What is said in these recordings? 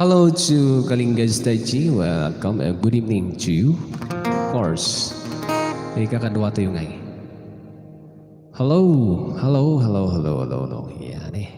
Hello to Kalinga Stage. Welcome and good evening to you. Of course. Ikakadwa tayo ngayon. Hello, hello, hello, hello, hello, hello. Yan eh.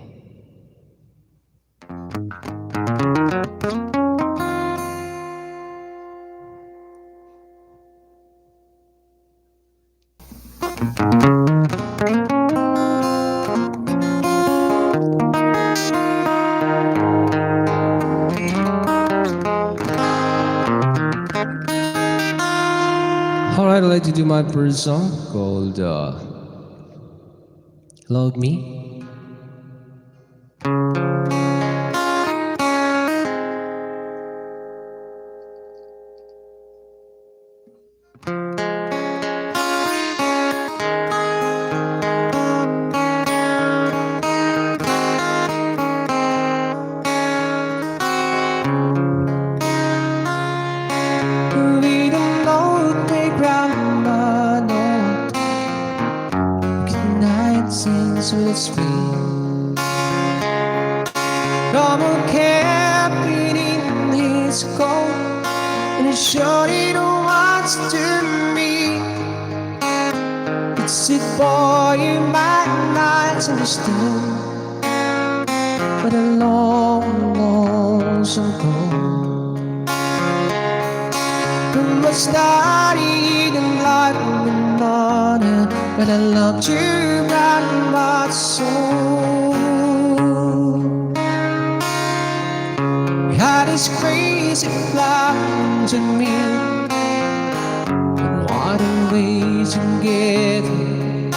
Alright, I'd like to do my first song called Love Me. We don't know the ground, no. Good night sings with its feet. From a cabin in his coat, and he surely wants to meet. It's a boy you might not understand, but a long, long ago. From the start, he didn't like me morning, but I loved you by my soul. We had this crazy plan to meet, and what a way to get it.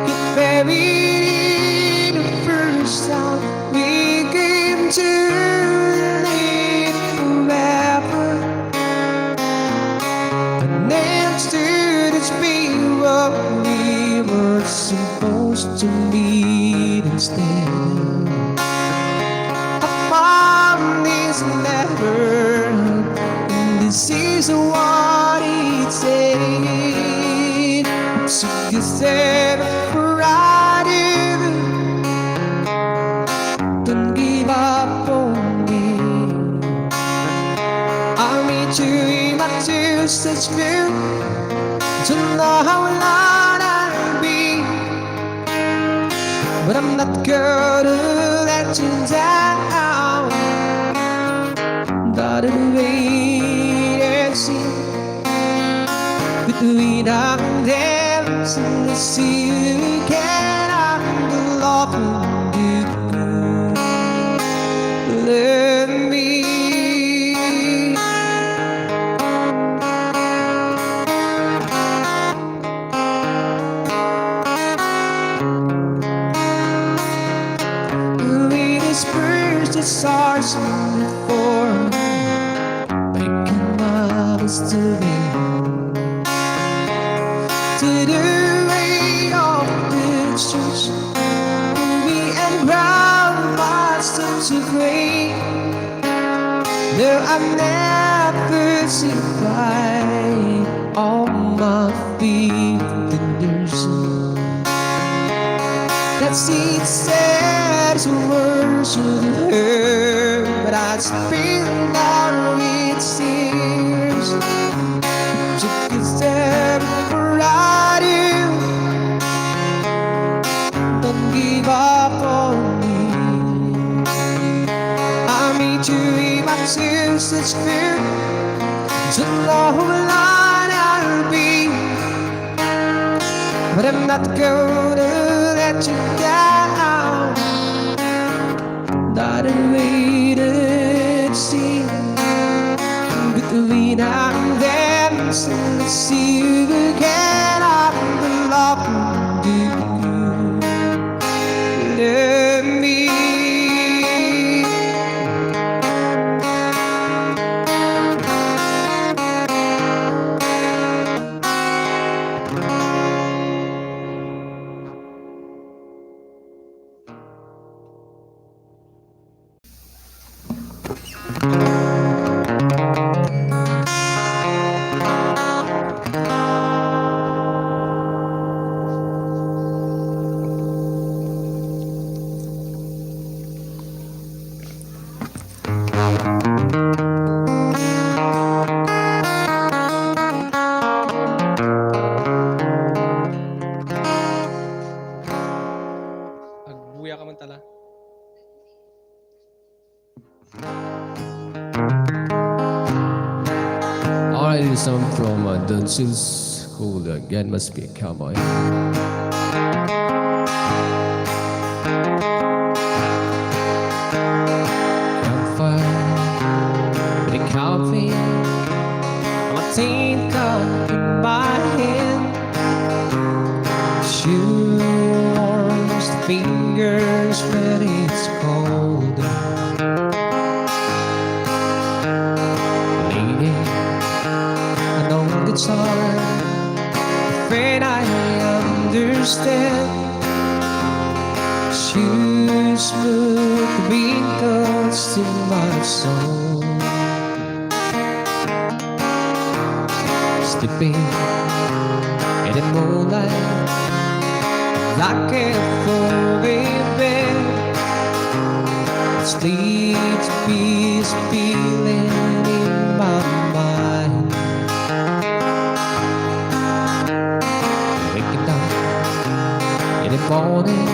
Get married the first time we came to live forever. Next to this be what we were supposed to meet instead. I found this letter, and this is what it said. So you said Friday, don't give up on me. I'll meet you in my two-stage view to know how loud I'll be, but I'm not gonna let you down. Gotta wait and see between our dance and the sea. You can unlock you. Let me. The stars before making my history to the weight of pictures, me and brown monsters of gray. No, I've never seen right on my feet the nursing. That seed says words to her, but I feel now it seems just a step right in. Don't give up on me. I'll meet you in my two-stage fear to know how long I'll be, but I'm not gonna let you down. Not a wait and see between now and then. So let's see if we can unlock you. Let me. buya ka man tala. Alright, it's song from Dungeons called God Must Be a Cowboy. Campfire with a coffee, my teen cup in my hand. Shoe warms the fingers when it's cold. Lady, an old guitar, afraid I understand. Shoes smooth the wrinkles to my soul. Sleeping in the moonlight, like a fully bed. Sleep to peace feeling in my mind. Waking up in the morning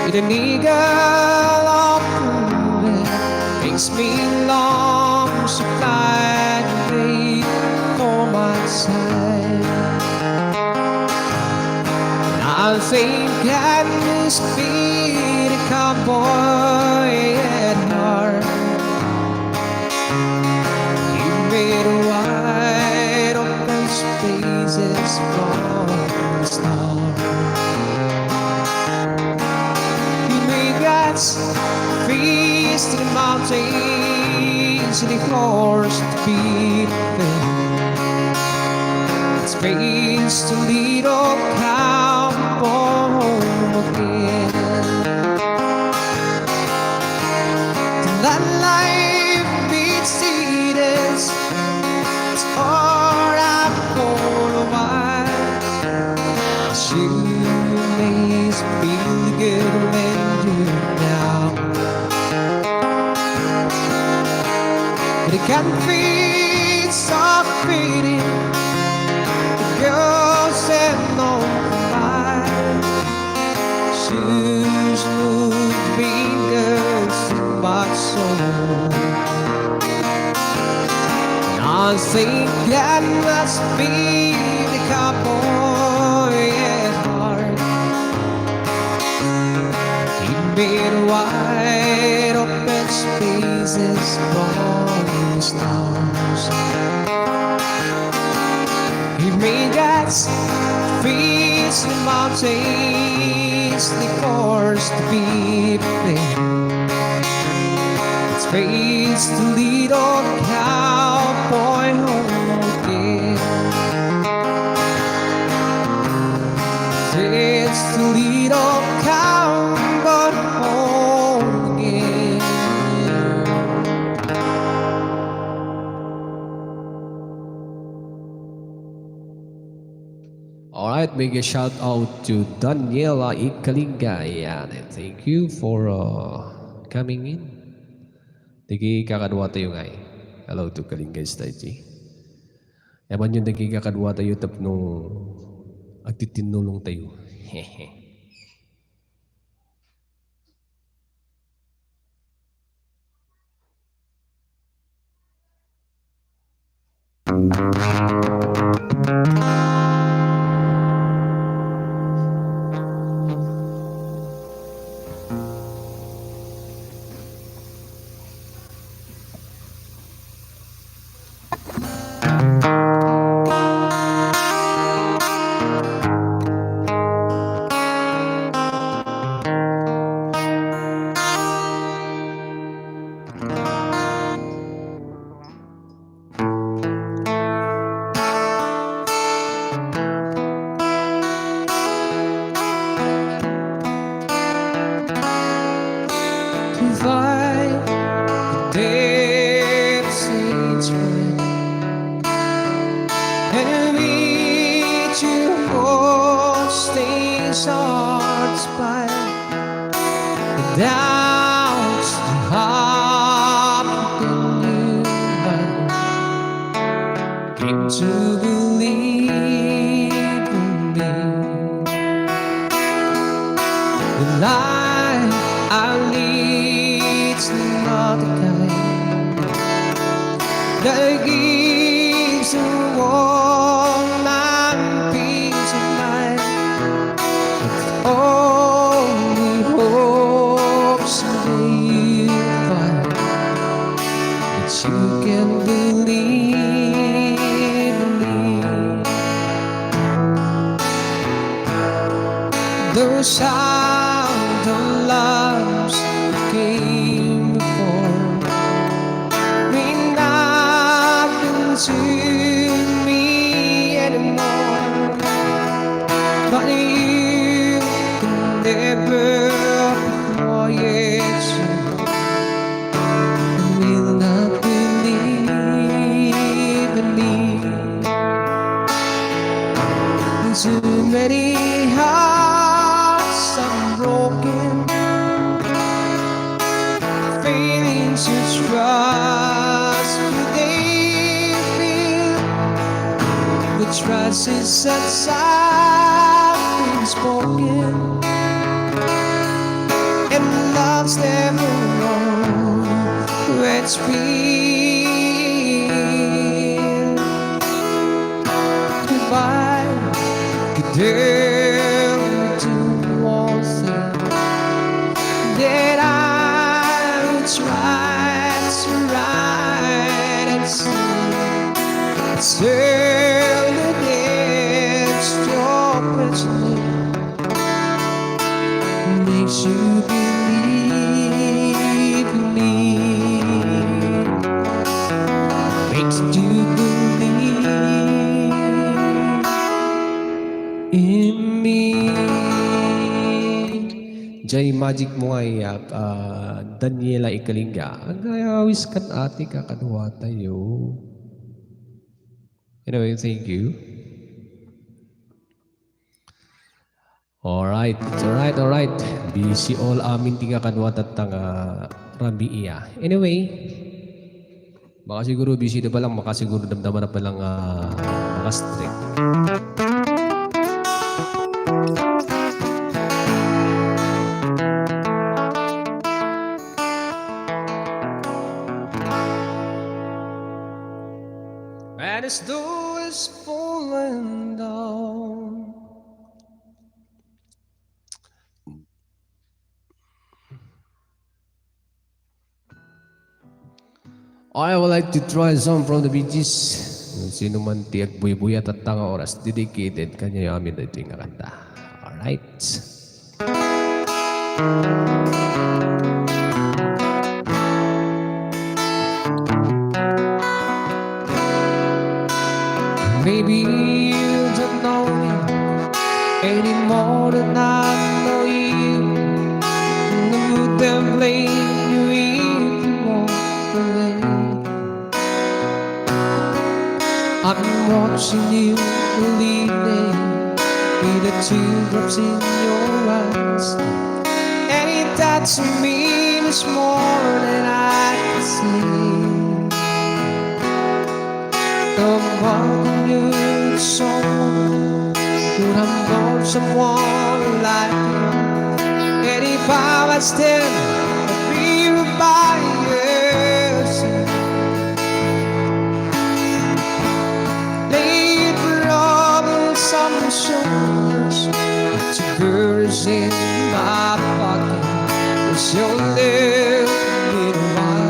with an eagle open, makes me long to fly away for my side. I think I must be the cowboy at heart. You made wide open spaces from the start. You made God's trees to the mountains and the horse to beat them. Space to lead old cowboy home again. To let life beat seeds, it's hard out for a while. Shoelace feel good when you're down. But it can feel soft fading. Girls and on fire, shoes move fingers in my soul. I think that must be the cowboy at heart. He made wide open spaces from the stars. He made God's trees and mountains, the forest to be played. It's space to lead old cowboy home again. It's to lead old cowboy home again. Alright, make a shout out to Daniela Ikalinga. Yan, and thank you for coming in. Digi kakadwa tayo ngay. Hello to Kalinga Stage. Yaman yung digi kakadwa tayo tapno agtitinulong tayo. Hehe. Divide the dead saints red and reach your old stains hearts by the doubts the heart within you came to believe in me. The light Our needs not the kind that gives a warm and peace of mind. Only hope someday you'll find that you can believe in me. Those sound of loves that came before mean nothing to me anymore. But you can never forget you and will not believe in me. Too many hearts are broken, failing to trust who they feel. But trust is such something spoken, and love's never wrong when it's real. Goodbye, good day, to one thing that I would try to write and sing. Turn against your prejudice makes you believe in me. Makes you believe in me. Jay magic mo ay Daniela Ikalinga. Ang gayawis kan ate kakadwa tayo. Anyway, thank you. Alright. Busy all amin tinga kadwa tatang rambi iya. Anyway, baka siguro busy na palang, baka siguro damdaman na palang makastrict. And as though it's falling down, I would like to try a song from the Bee Gees. Sino man tiyak buy-buyat at tanga oras dedicated kanya yamin na ito yung kanta. Alright. Maybe you don't know me any more than I know you. And I wouldn't blame you if you walk away. I've been watching you leaving with the teardrops in your eyes, and it that to me was more than I could say. The one you someone could have known someone like you, and if I was there, I'd be by your side. Lay problems on my shoulders, two girls in my pocket, it's your little while.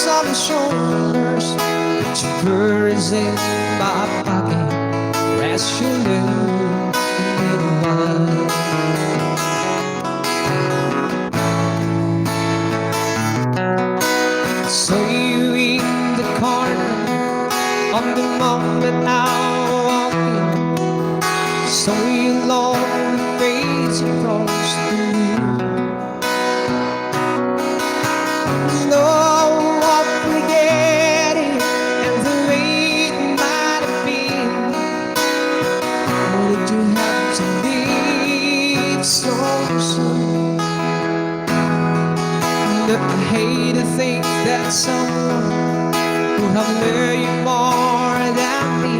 On my shoulders, two birds in my pocket, rest your little while. Saw you in the corner on the moment now walking, saw you long face across the room. No, I hate to think that someone who have learned you more than me.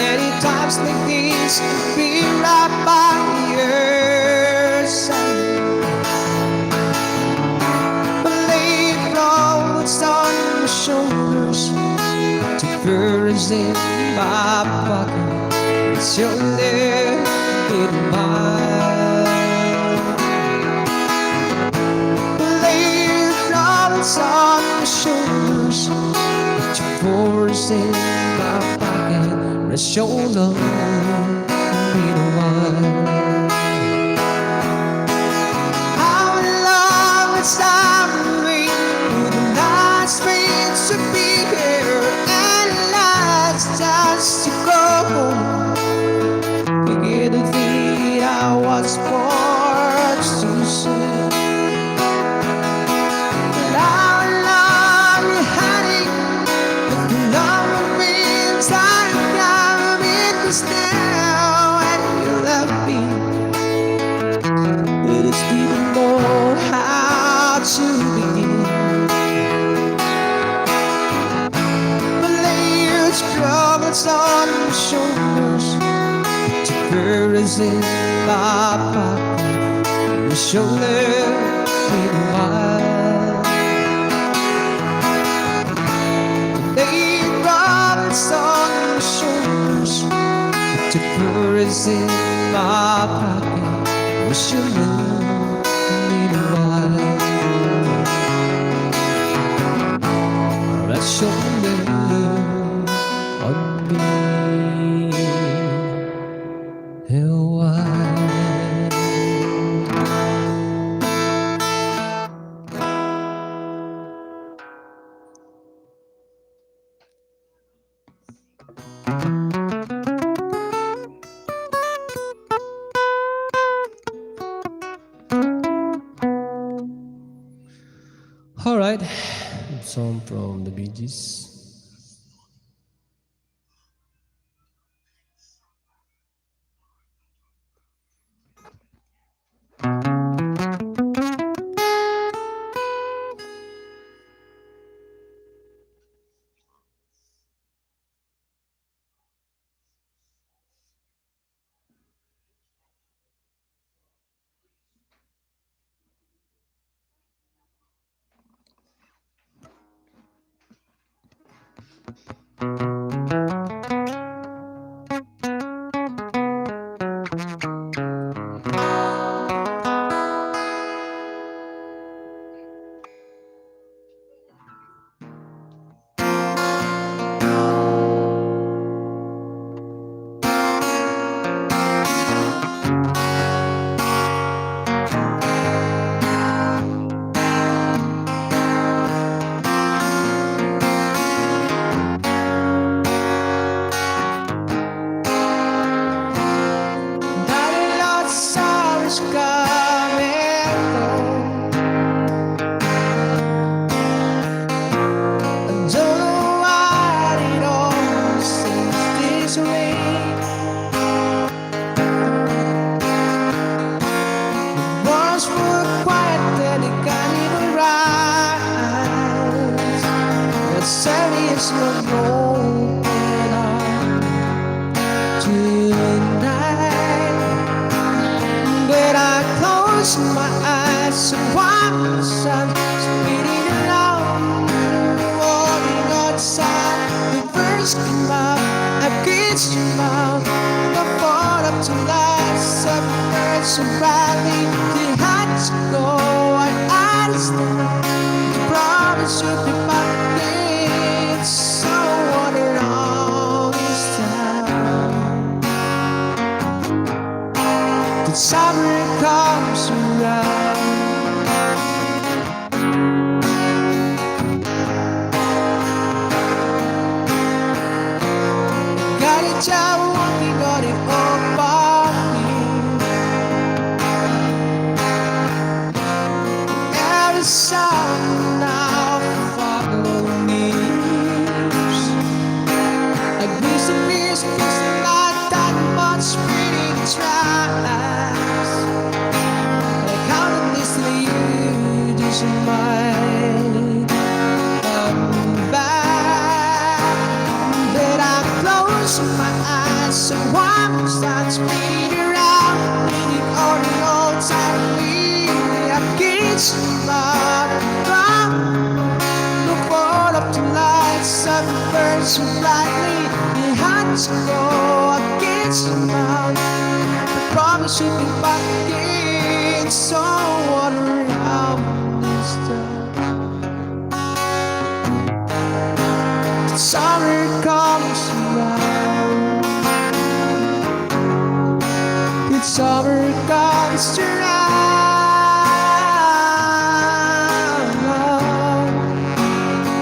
Any times like these means to be right by your side. But lay clothes on my shoulders, to birds in my pocket. It's your left in mine. But lay clothes on my shoulders, to birds in my pocket. Rest your love in a while. How long it's time to wait for the nice rains to be here and last just to go home. Forget the thing I was forced to say. But how long you hiding with the long winds I got in this now and you left me. It is didn't know how to begin. But lay your troubles on my shoulders, to birds in my pocket. Wish your love in a while. Lay your troubles on my shoulders, to birds in my pocket. Wish your love in a while. Rest your love on me a while. All right, song from the Bee Gees. Serious no more tonight. But I close my eyes and watch the sun speeding along, walking outside. The birds come out, I kiss you out. The fall up to life, some birds so brightly. They had to go, and I understand. The promise you'd be back. So wanted all this time. The summer comes around. Got a job working on it all for me. Every song now follow me. Mine back, but I close my eyes so I'm spinning around, leaning on the old time wheel. Against the mountain, look forward up to light, sun burns so brightly. It had to go against the mountain, but promise you'll be back again. So what around this time, summer comes around, it's summer comes around,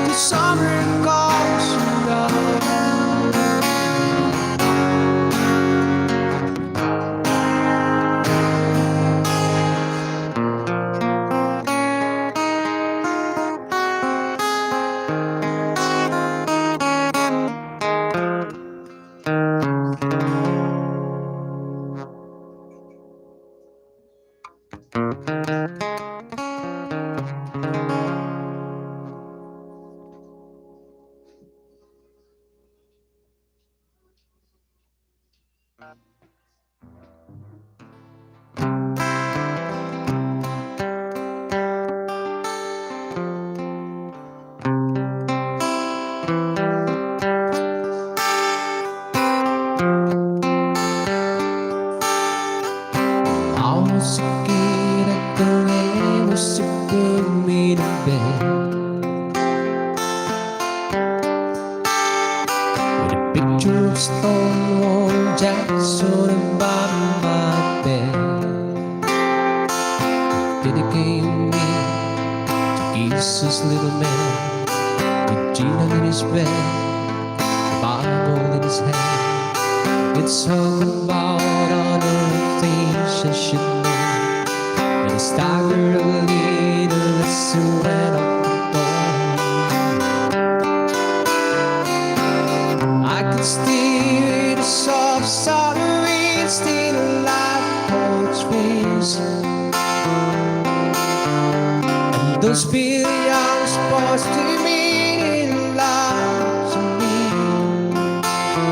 the summer comes around. I was a kid at the rain was to put me to bed, with a picture of Stonewall Jackson above my bed, dedicating me to kiss this little man, with Gina in his bed, Bible in his hand. It's all about all the things I should know, and I staggered a little as I went up the door. I could still hear the soft sound of wind, still alive cold winds, and those billions supposed to mean love to me.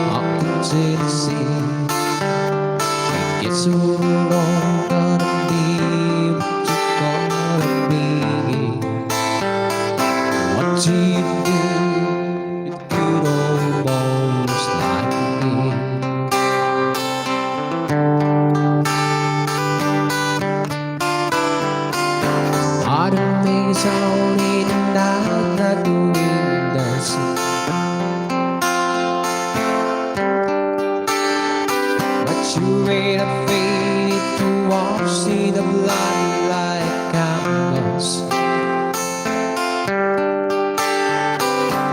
I could see the sea. It's all wrong, gonna be what you gonna be. What do you do with good old boys like me? Part of me is out in the night, not doing dancing. You made a faded to wash in the blood like canvas.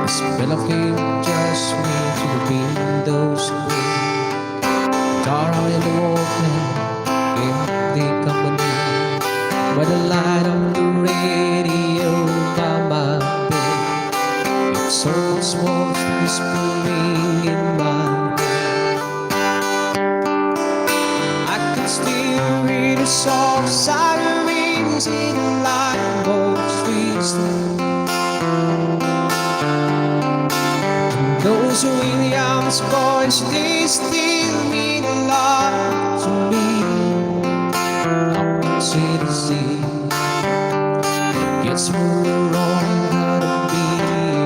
The smell of him just me to the window screen. Dark out in the open, gave the company by the light of the radio by my bed. It's so much more whispering in my still read the soft sirens in the light boat streets. Those Williams boys, they still mean a lot to me. Up to the sea, it gets more wrong, gonna be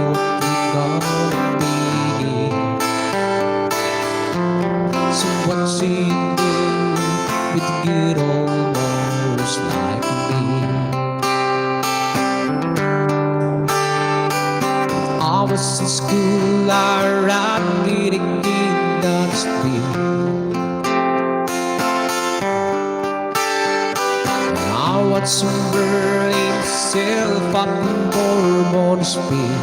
what we gonna be. So what's he do with good old boys like me? I was in school, I ran getting in down the street, and I watched some girl himself up in Bourbon Street.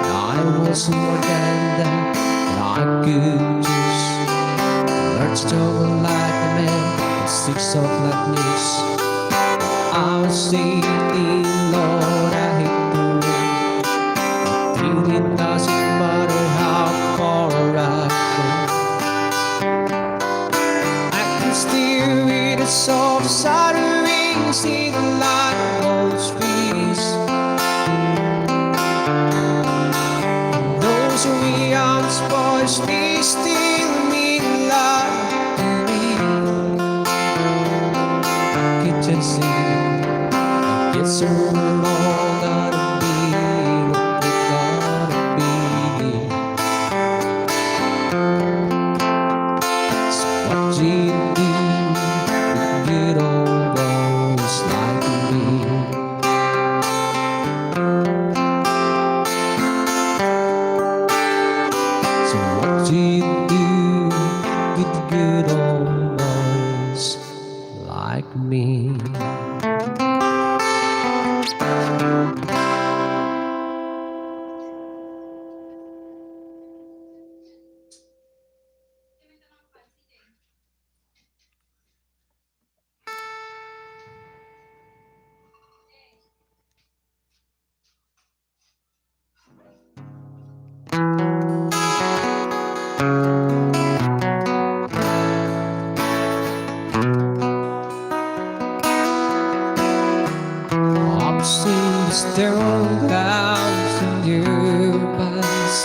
I was more than that, and I could just learn to talk like a man and 6 o'clock news. I was saying, Lord, I hate the rain. It doesn't matter how far I go. I can still hear the soft sirens in the light cold streets. Those young boys, they still mean so long gonna be what we're gonna be. So what do you do with good old boys like me? So what do you do with good old boys like me? I've seen the storm clouds in your eyes,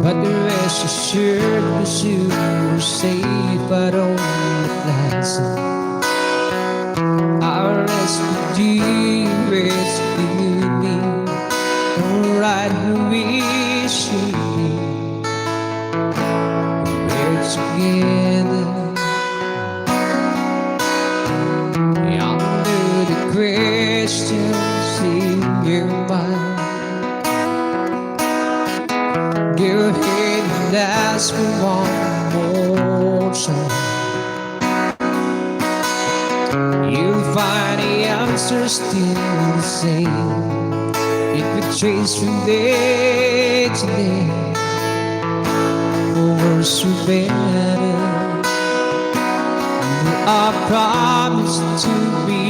but rest assured that you were safe at home at last. Our rescue rescued me, right where we should be. We're together under the questions in your mind. Go ahead and ask me one more time. You'll find the answer still the same. If we change from day to day, for worse or better, I promise to be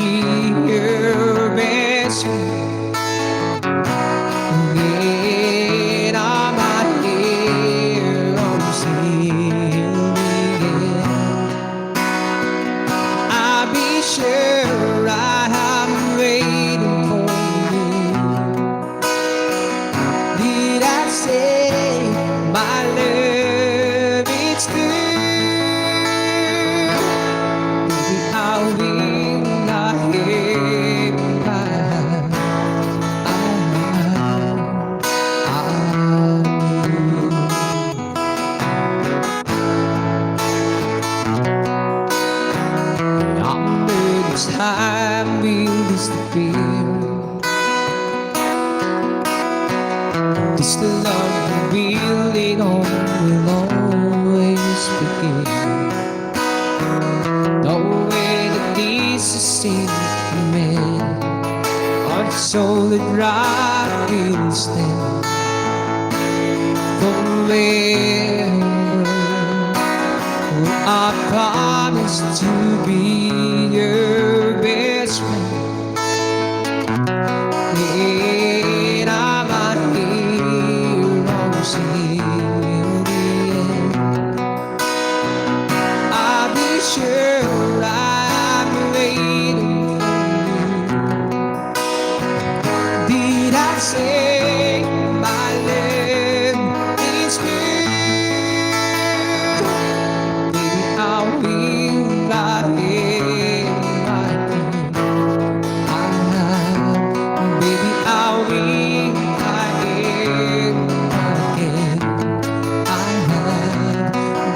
your best friend. Again, I'm out here on this hill again. I'll be sure I'm waiting for you. Did I say my love is good? I will not hear time will disappear. This love we're building on will always begin. No way that needs to sing man, our solid rock will stand. Forever I promise to be your best friend. And I'm out here on this hill again. I'll be sure I'm waiting for you. Did I say my love is good? Baby, I will not hear my pain. Baby, I will not hear again.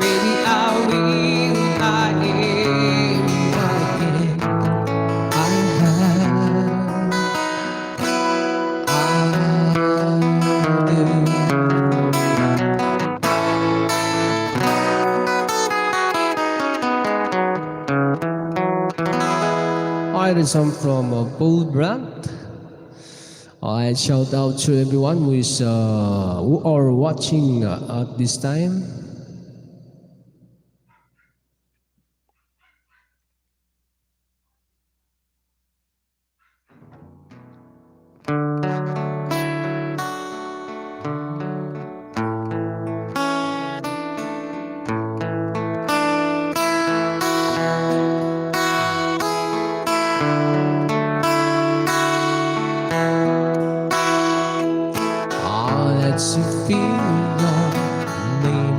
Baby, I will not hear again. Hi, this is from Bull Brand. I shout out to everyone who are watching at this time. Lets you feel your name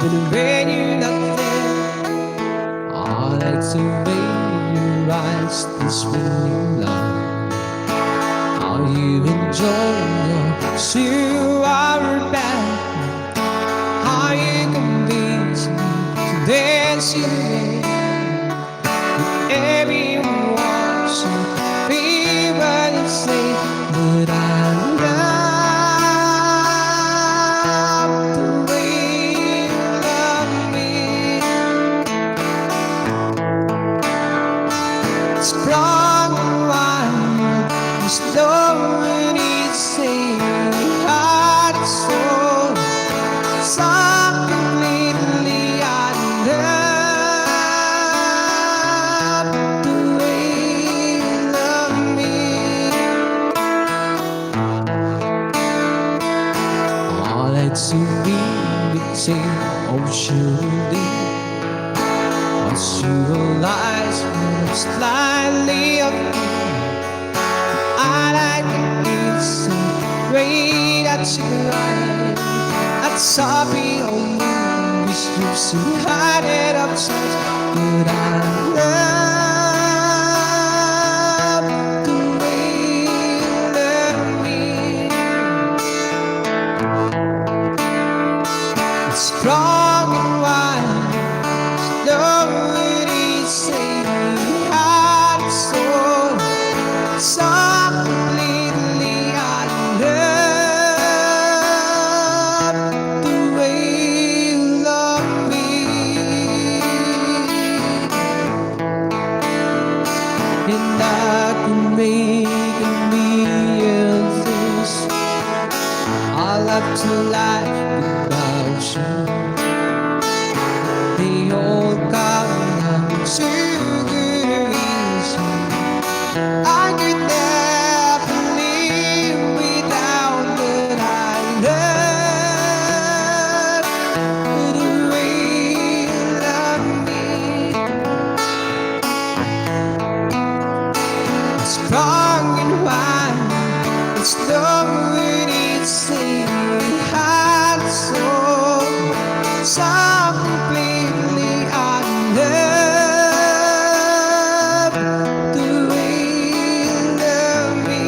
But when you're not there, I like to read your eyes, this feeling love. How you enjoy your 2 hour back. How you convince me to dance in everyone wants to be what you say. But I love the way you love me. Strong and wild, there's no one say heart and soul. So completely I love the way you love me. I like to be between ocean deep. Once you realize when I'm slightly up, I like it so great that you like. I'd sorry on you, wish you so hide it upside. But I love the way you love me. It's strong and wild, nobody say heart and soul. So completely I love the way you love me. And I can make a million things I love to like about you. They all come down to good reason. I could never live without, but I love the way you love me. Strong and wild, it's nobody saying heart and soul. So completely I love the way you love me.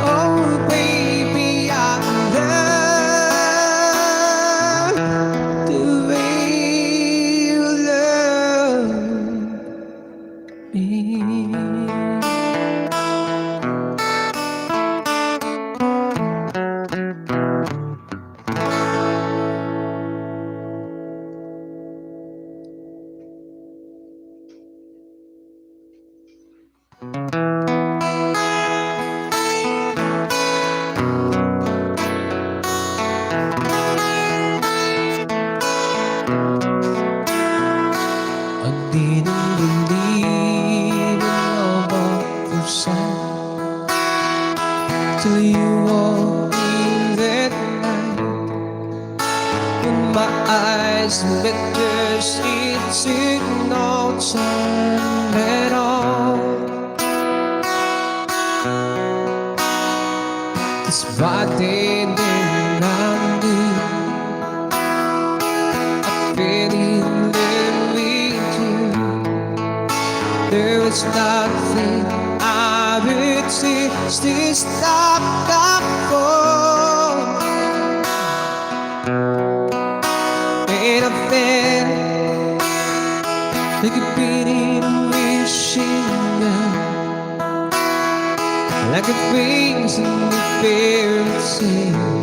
Oh baby, I love the way you love me. I didn't believe in love at first sight till you walked in that night. When my eyes met yours, it took no time at all. It's right there around you. I fell in love with you. There was nothing I would say to stop that fall. And I felt like a beating wishing now, like a wings in the fairy tale.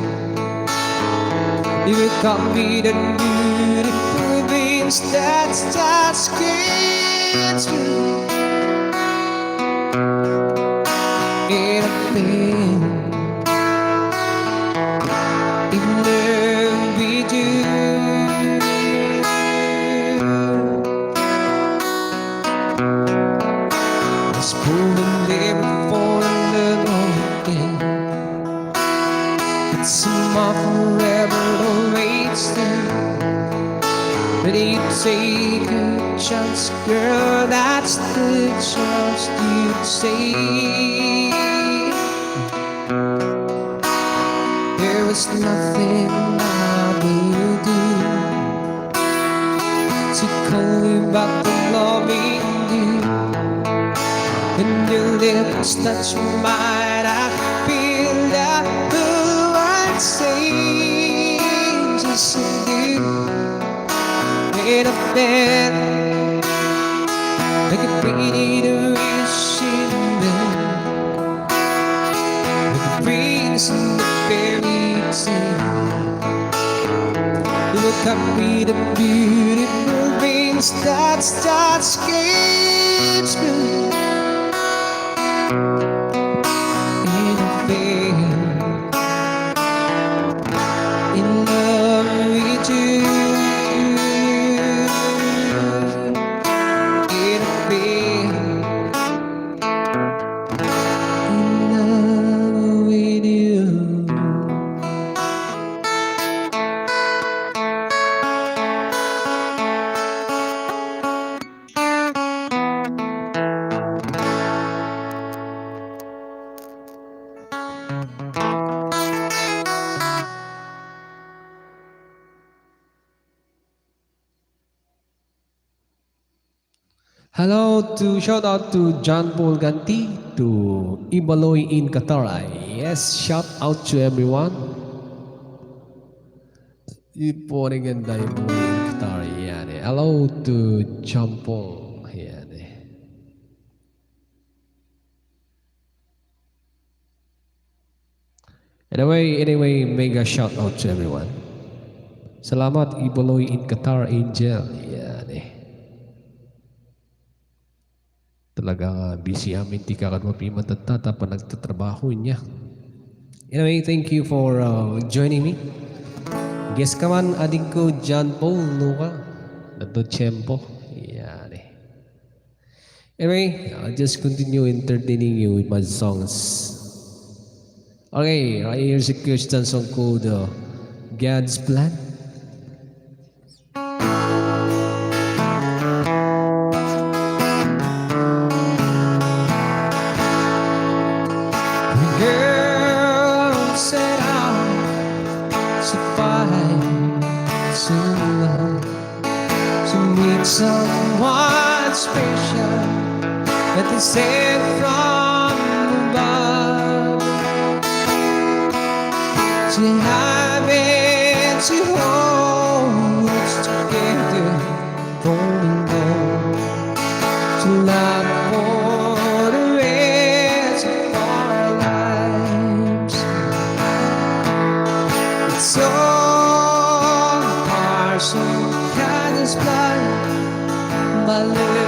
You would call me the beautiful beings that's gets me. And I feel in love with you. It's pulling there before love again. It's more forever awaits there. But you take a chance, girl, that's the chance you'd say. There was nothing I would about the loving you. When your lips touch mine, I feel that the world changes in you. Made of bed, like a pretty wishing bell, with the breeze and the fairy tale. Look up me the beautiful dreams that escapes me. In a veil, in love with you. In a veil, in love with you. Hello to shout out to John Paul Ganti, to Ibaloy in Qatar. Yes, shout out to everyone. Iporin ganda Ibaloy in Qatar. Yani. Hello to John Paul. Yani. Anyway, mega shout out to everyone. Salamat Ibaloy in Qatar, Angel. Yani. Talaga busy amin ti kakad mapi matatata pa nagtatrabaho niya. Anyway, thank you for joining me. Guess ka man, adik ko John Paul Luca. Nato Tiyempo. Yan eh. Anyway, I'll just continue entertaining you with my songs. Okay, here's a Christian song called God's Plan. Girl set out to find some love, to meet someone special that is sent from above, to have it to hold us together, going on to love for the rest of our lives. It's so hard, so kind of blind, my love.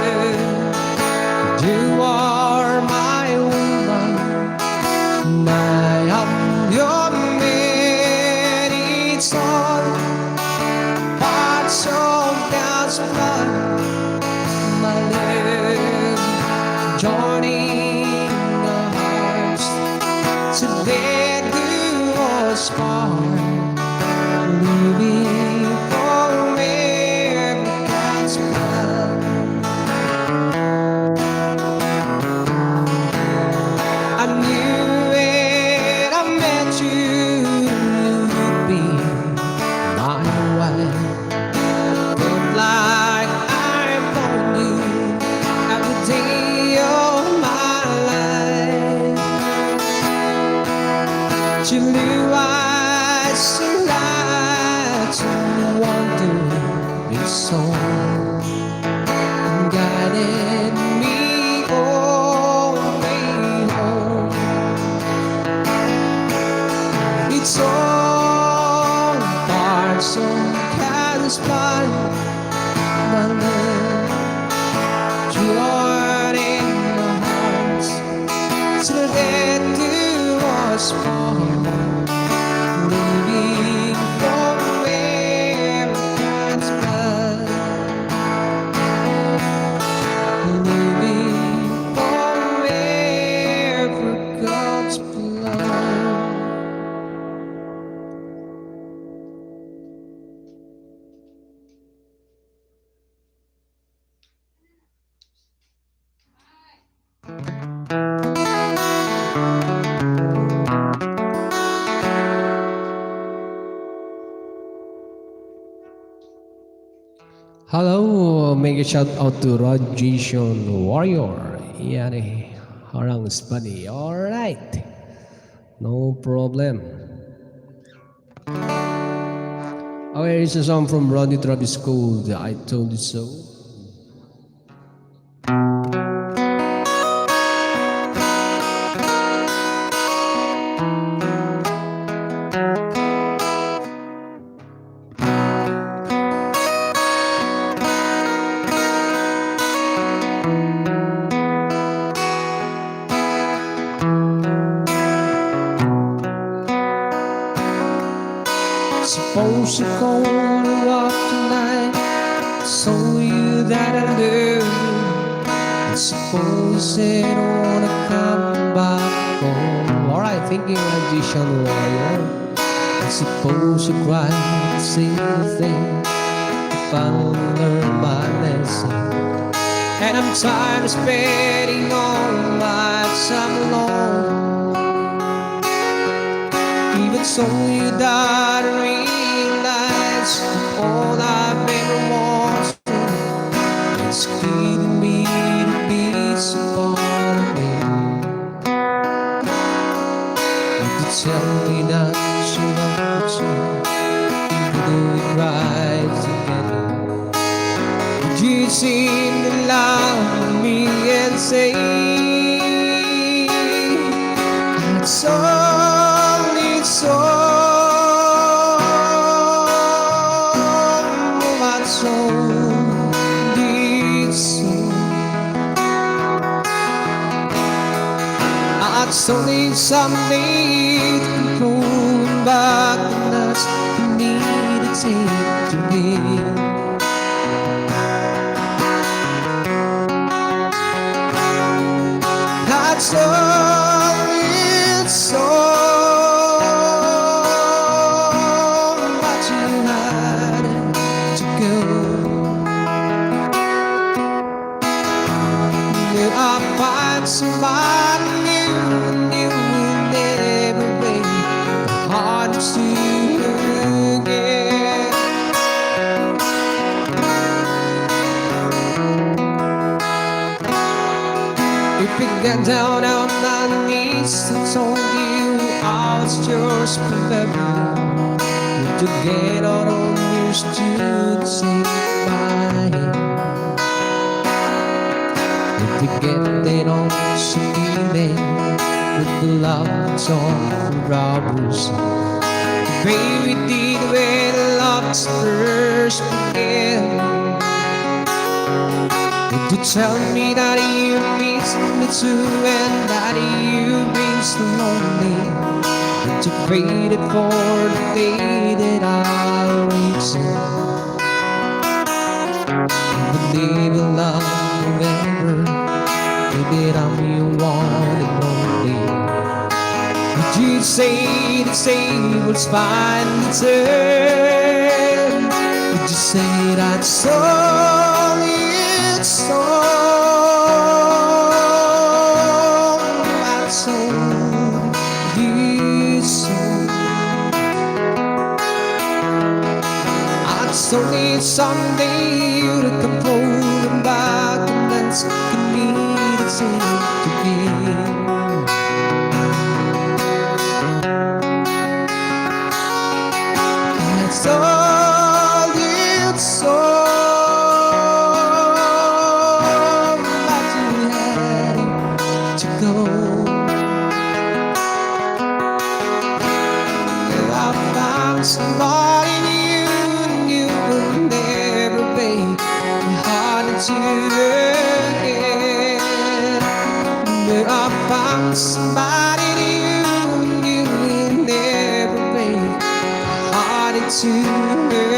You are my woman, and I am your man. It's all parts of God's plan, my love, joining our hearts together was part, living forever God's plan. I knew when I met you, you'd be my wife. Felt like I found you every day of my life. Your blue eyes are lights and wonder me so, and guided me all the way home. It's all parts of God's plan, my love, joining our hearts till that do us part, living forever God's plan, living forever God's plan. Hello, make a shout out to Rajishon Warrior. Yani, harang spani. Alright, no problem. Okay, here's a song from Ronnie Travis called I Told You So. Suppose you call her up tonight, so you that I love you. And suppose you said I wanna come back home. Alright, thank you, Magician Warrior. And suppose you cry the same thing if I learn my lesson. And I'm tired of spending all my time alone. Even so, you died and realized all I've ever wanted is giving me the peace of me. You tell me not to love you, to do it right together. But you seem to love me and say it's only so. I still need someday to be pulling back the nuts for me to take to me. That's all it's all, but you had to go. Will I find somebody new and you will never break my heart to again? If we get down on my knees and told you I was yours forever, would you get out on yours to say goodbye? To get it on feeling with the love song for robbers. Baby, did when love's first began. Would you tell me that you miss me too and that you've been so lonely? That you waited for the day that I'll reach you? Believe in love forever. Maybe I'm your one and only. Would you say the tables finally turn? Would you say that's all it's all? I told you so. I still need someday to come pulling back and that's me. To be. That's all it's all, but you had to go. I found somebody new and you will never break my heart into again. I found somebody new and you will never break my heart into again.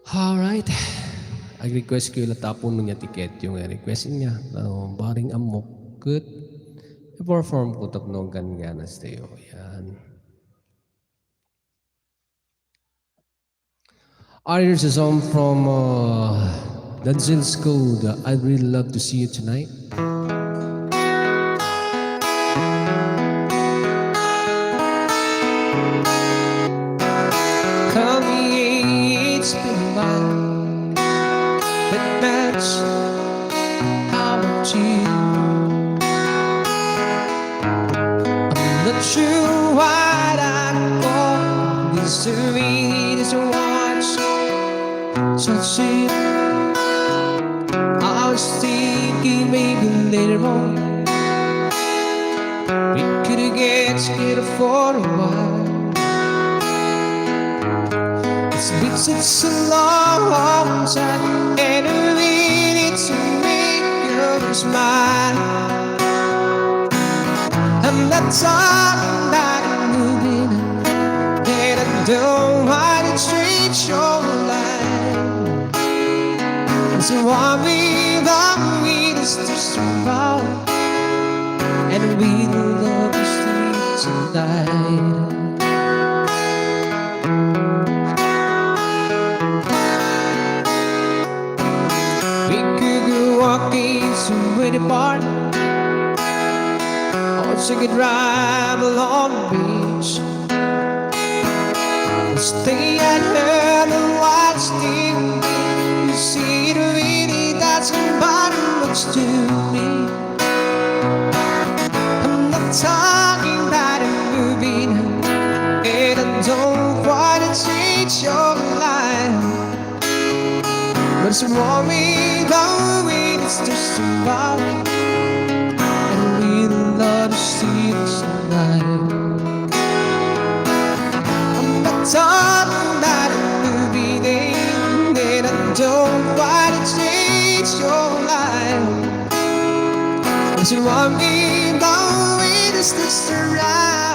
Alright. Ag-request ko yung tapon niya tiket yung request niya. Baring amok. Good. I-perform ko tapno gan-gana tayo. Yan. Here's a song from Danzil's Code. I'd really love to see you tonight. Tell me it's been a while, but that's how about you? I'm not sure what I want. Is to read, is to watch, such it. I was thinking maybe later on we could get together for a while. It's been such a long time, and I really need to make you smile. I'm not talking about moving, and I don't want to treat your life. So what we is to survive, and we love to sleep tonight. We could go walking somewhere apart, or take a drive along the beach. Stay at home and watch TV. You see, it really doesn't matter much to me. I'm not talking about a movie, and I don't want to change your life. But it's what we love, it's just survive, and we love to see this tonight. I'm not talking about a movie, and I don't want to change your life. But it's what we love, it's just survive.